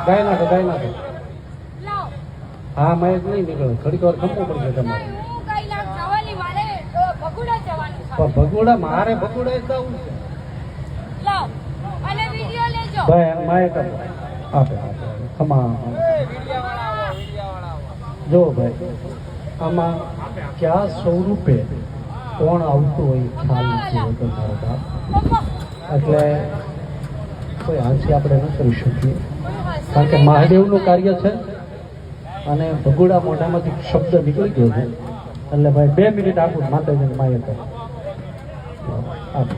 ગાય નાખો ગાય નાખો. લાવ હા મેં નહીં નીકળે થોડીક વાર ખમવું પડશે તમારે. હું કઈ લાખ જવાની મારે ભગુડા જવાનું છે. પણ ભગોડા મારે ભગોડા જવું છે લાવ અને વિડિયો લેજો. ભાઈ અને માએ કરો આપે આપે ખમા જો ભાઈ આમાં ક્યાં સ્વરૂપે કોણ આવતું હોય ખ્યાલ નથી હોતો મારો બાપ. એટલે કોઈ હાંસી આપણે ન કરી શકીએ કારણ કે મહાદેવનું કાર્ય છે અને ભગુડા મોઢામાંથી શબ્દ નીકળી ગયો છે એટલે ભાઈ 2 મિનિટ આપું માતાજીને માએ કરે આપે.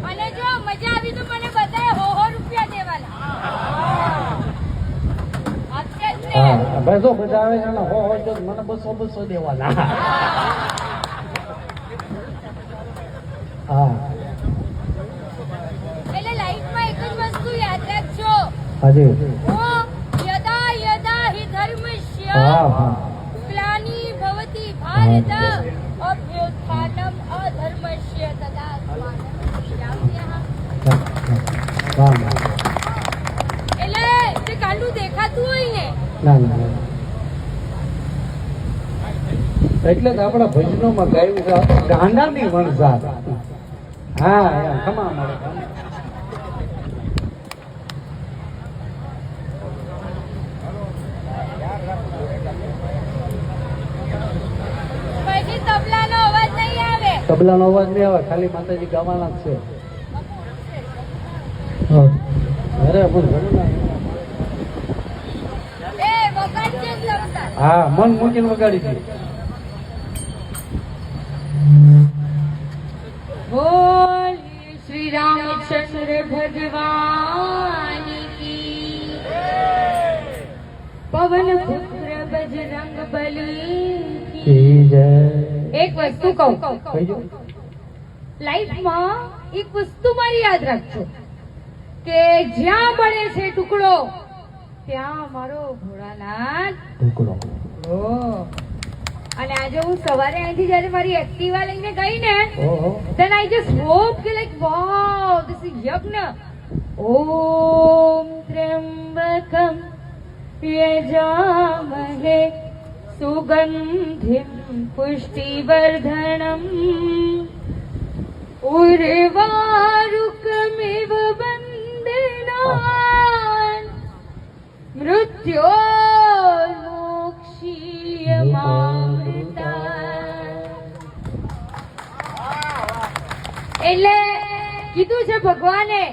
અને જો મજા આવી તો મને બધાએ હો રૂપિયા દેવાના. અત્યારે હા ભાઈ જો બધા આવે છે ને હો જો મને 200 દેવાના. હા એટલે લાઈફમાં એક જ વસ્તુ યાદ રાખજો. હાજી યદા યદા હિ ધર્મસ્ય હા હા ગ્લાનિ ભવતિ ભારત અભ્યુત્થાનમ અધર્મસ્ય તદા વાહ વાહ. એટલે તે કાંડું દેખાતું હોય ને ના ના ના. એટલે જ આપણા ભજનોમાં ગાયું છે ગાંડાની વણઝાર. હા એમ ખમા મળે. પછી તબલાનો અવાજ નહીં આવે. તબલાનો અવાજ નહીં આવે ખાલી માતાજી ગાવાના જ છે. હા અરે બોલ એ વગાડજે જ લગતા. હા મન મૂકીને વગાડી હતી. બોલ શ્રી રામચંદ્ર ભગવાન કી પવન પુત્ર બજરંગ બલી કી જય. એક વસ્તુ કહું કહી જો. લાઈફમાં એક વસ્તુ મારી યાદ રાખજો કે જ્યાં મળે છે ટુકડો ત્યાં મારો ભોળાનાથ ઢોકળો. ઓ. અને આજે હું સવારે અહીંથી જ્યારે મારી એક્ટિવા લઈને ગઈ ને ઓહો. then I just hope કે like wow this is યજ્ઞ. ઓમ ત્ર્યંબકમ યજામહે સુગંધિમ પુષ્ટિવર્ધનમ ઉર્વારુકમિવ બંધનાન મૃત્યોર્મોક્ષીયમામૃતા. એટલે કીધું છે ભગવાને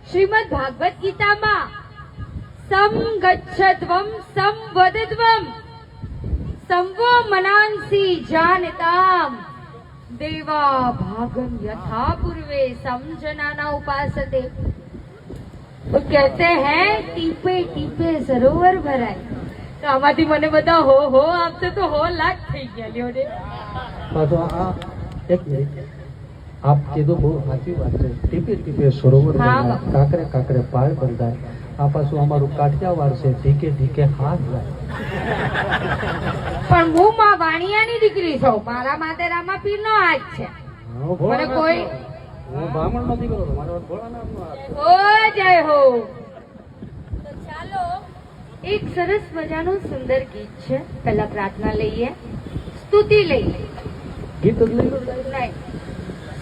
શ્રીમદ ભાગવત ગીતામાં સમ ગચ્છદ્વમ સમ વદદ્વમ સંવો મનાંસી જાનતામ દેવા ભાગમ यथा पूर्वे समझनाना उपासते. वो कहते हैं टीपे टीपे सरोवर भराય. તો આમાંથી મને બધા હો આપશે તો હો લાખ થઈ ગયા લ્યો ને. તો આ એક મિનિટ આપ કીધું બહુ સાચી વાત છે. ટીપે ટીપે સરોવર હા, બંધાય, કાંકરે કાંકરે પાળ બંધાય. આ પાછું અમારું કાઠિયાવાડ છે ઢીકે ઢીકે હાથ જાય. પણ હું માં વાણિયાની દીકરી છું. મારા માથે રામાપીરનો હાથ છે. મને કોઈ હું બ્રાહ્મણ નથી કરતો મારો ભોળાનાથનો હાથ છે. ઓ જય હો. તો ચાલો એક સરસ મજાનું સુંદર ગીત છે. પહેલા પ્રાર્થના લઈએ, સ્તુતિ લઈએ. ગીત જ લઈ લો. નહીં,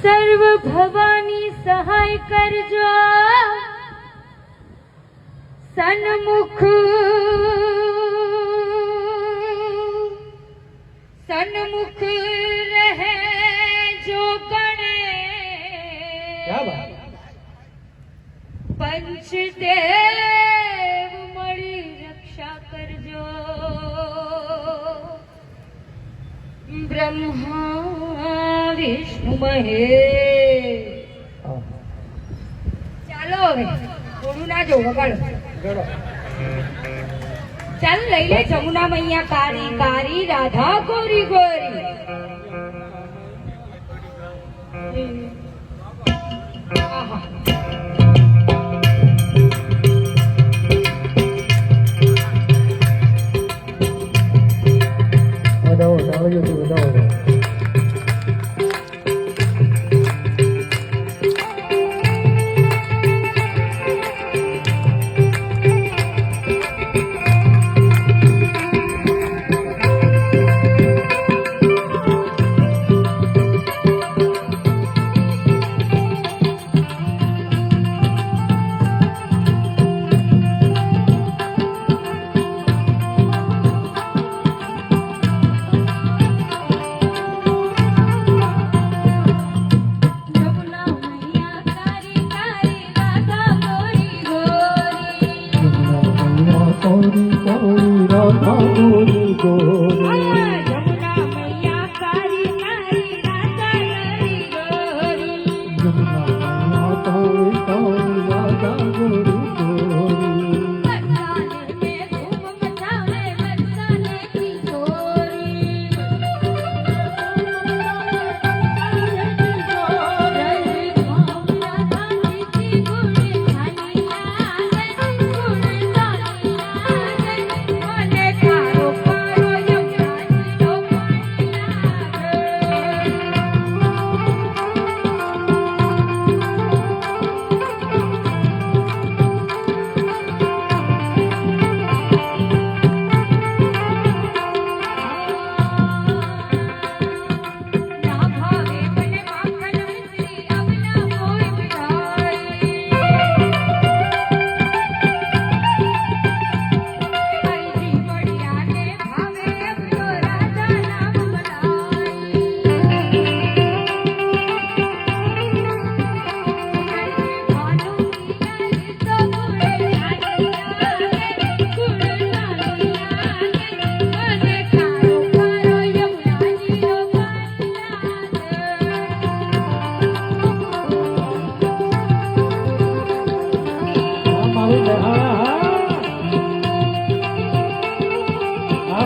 સર્વ ભવાની સહાય કરજો, સન્મુખ સન્મુખ રહે જો ગણે ક્યા બાત. પંચદેવ મળી રક્ષા કરજો, બ્રહ્મા વિષ્ણુ મહેશ. ચાલો હવે થોડું ના જો વગાડો. ચાલો લઈ લે જમુના મૈયા કારી કારી રાધા ગોરી ગોરી. આહા. વધાવો ડાળીઓ થી વધાવો. ગોરી ગોરી રાધા ગોરી ગોરી જમુના મૈયા કારી કારી રાધા ગરી ગોરી જમુના મૈયા તારી તારી રાધા ગોરી ગોરી બરસાને મેં ધૂમ મચાવે બરસાને કી ચોરી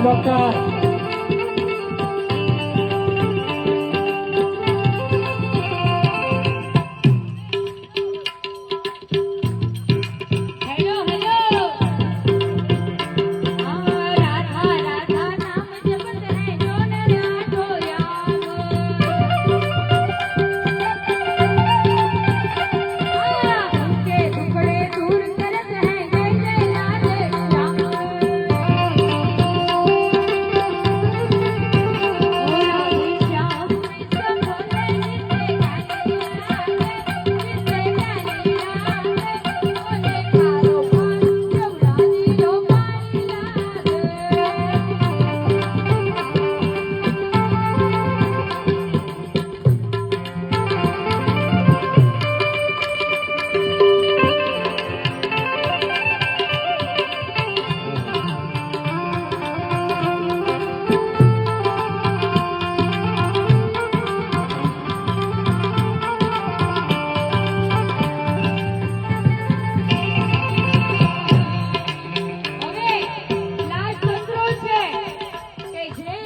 doctor hello hello Radha Radha નામ જપત હે જોન રાધો યાગો ઉનકે દુખડે દૂર કરત હે જય જય રાધે શ્યામ હવે લાસ્ટ કંટ્રોલ છે કે જે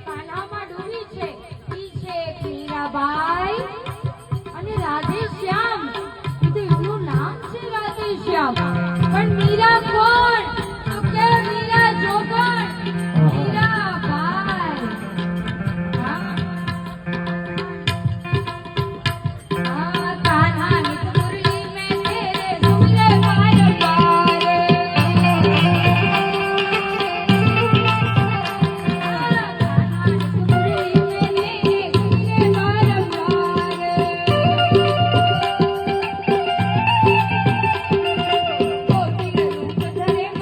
પાનામાં ડૂબી છે ઈ છે મીરાબાઈ અને રાધે શ્યામ તો એનું નામ છે રાધે શ્યામ પણ મીરા કોણ તો કે મીરા જોગણ મીરાબાઈ કાन्हा नित मुरली में तेरे सुमिरे बार बार ધરે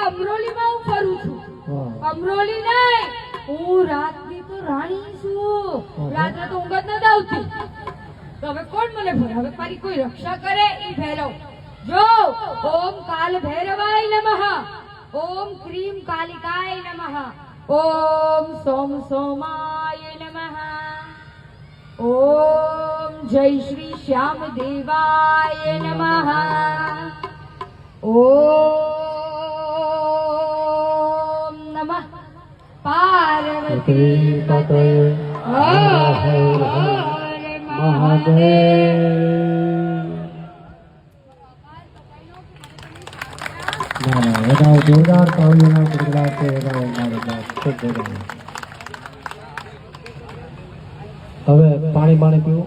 અમરોલીમાં હું ફરું છું. હા. અમરોલી નહીં, હું રાતની તો રાણી છું. રાત્રે તો ઊંઘ જ નથી આવતી. તો હવે કોણ મને ભરાવે? મારી કોઈ રક્ષા કરે એ ભૈરવ. જો ઓમ કાલ ભૈરવાય નમઃ, ઓમ ક્રીમ કાલિકાય નમઃ, ઓમ સોમ સોમાય નમઃ, ઓમ જય શ્રી શ્યામ દેવાય નમઃ, ઓમ નમઃ પાર્વતી પતય હર હર મહાદેવ. એના જોરદાર તાળીઓના ગડગડાટ છે. એના મારે ખૂબ ગર્વ. હવે પાણી પીવું.